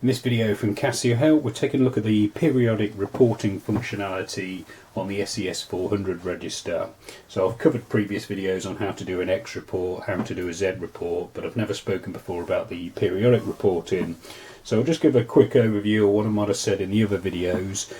In this video from Casio Help, we're taking a look at the periodic reporting functionality on the SE-S400 register. So I've covered previous videos on how to do an X report, how to do a Z report, but I've never spoken before about the periodic reporting. So I'll just give a quick overview of what I might have said in the other videos.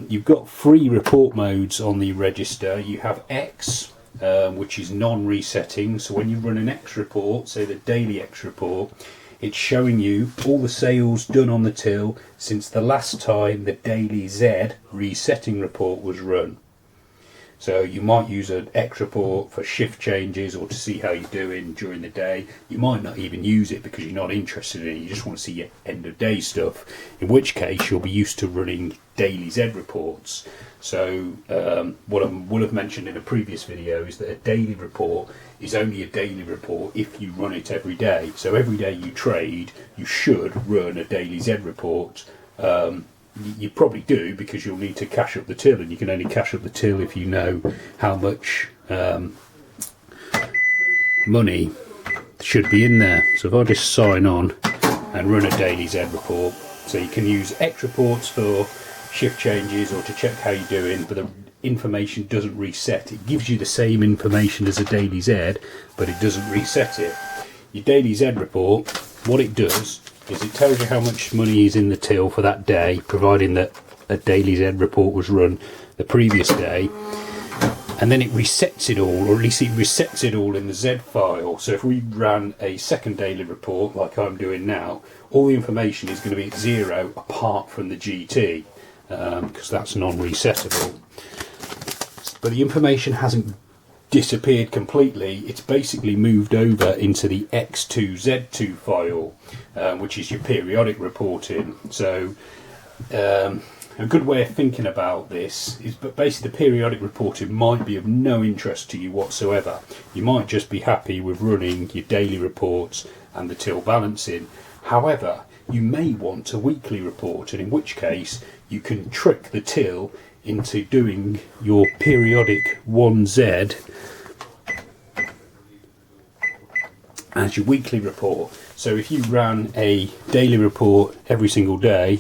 You've got three report modes on the register. You have X, which is non-resetting. So when you run an X report, say the daily X report, it's showing you all the sales done on the till since the last time the daily Z resetting report was run. So you might use an X report for shift changes or to see how you're doing during the day. You might not even use it because you're not interested in it, you just want to see your end of day stuff, in which case you'll be used to running daily Z reports. So what I will have mentioned in a previous video is that a daily report is only a daily report if you run it every day. So every day you trade, you should run a daily Z report. You probably do, because you'll need to cash up the till, and you can only cash up the till if you know how much money should be in there. So if I just sign on and run a daily Z report, so you can use X reports for shift changes or to check how you're doing, but the information doesn't reset. It gives you the same information as a daily Z, but it doesn't reset it. Your daily Z report, what it does is it tells you how much money is in the till for that day, providing that a daily Z report was run the previous day, and then it resets it all, or at least it resets it all in the Z file. So if we ran a second daily report like I'm doing now, all the information is going to be at 0 apart from the GT, because that's non-resettable. But the information hasn't disappeared completely. It's basically moved over into the X2Z2 file, which is your periodic reporting. So a good way of thinking about this is, but basically the periodic reporting might be of no interest to you whatsoever. You might just be happy with running your daily reports and the till balancing. However, you may want a weekly report, and in which case you can trick the till into doing your periodic 1Z as your weekly report. So if you ran a daily report every single day,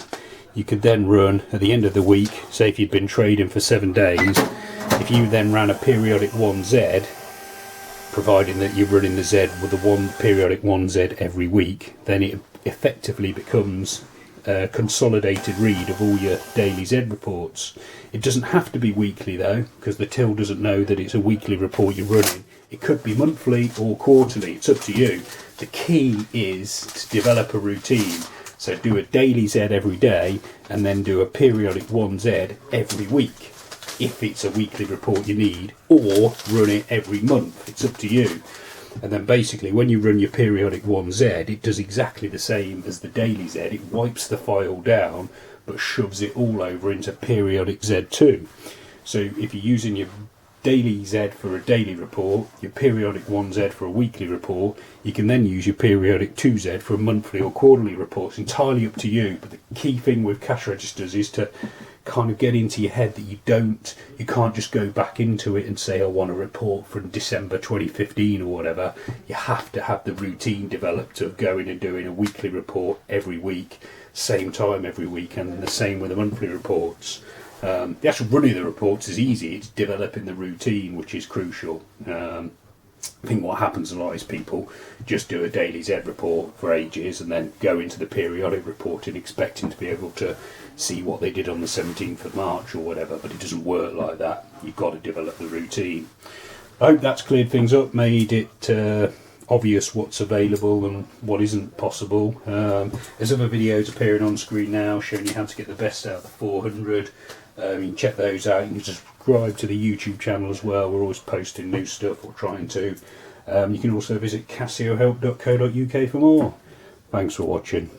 you could then run at the end of the week, say if you'd been trading for 7 days, if you then ran a periodic 1Z, providing that you're running the Z with the periodic 1Z every week, then it effectively becomes a consolidated read of all your daily Z reports. It doesn't have to be weekly though, because the till doesn't know that it's a weekly report you're running. It could be monthly or quarterly, it's up to you. The key is to develop a routine. So do a daily Z every day and then do a periodic 1Z every week if it's a weekly report you need, or run it every month, it's up to you. And then basically when you run your periodic 1Z, it does exactly the same as the daily Z. It wipes the file down but shoves it all over into periodic Z2. So if you're using your daily Z for a daily report, your periodic 1Z for a weekly report, you can then use your periodic 2Z for a monthly or quarterly report. It's entirely up to you, but the key thing with cash registers is to kind of get into your head that you can't just go back into it and say I want a report from December 2015 or whatever. You have to have the routine developed of going and doing a weekly report every week, same time every week, and the same with the monthly reports. The actual running of the reports is easy, it's developing the routine which is crucial. I think what happens a lot is people just do a daily Z report for ages and then go into the periodic reporting expecting to be able to see what they did on the 17th of March or whatever, but it doesn't work like that. You've got to develop the routine. I hope that's cleared things up, made it obvious what's available and what isn't possible. There's other videos appearing on screen now showing you how to get the best out of the 400. You can check those out. You can subscribe to the YouTube channel as well. We're always posting new stuff, or trying to. You can also visit casiohelp.co.uk for more. Thanks for watching.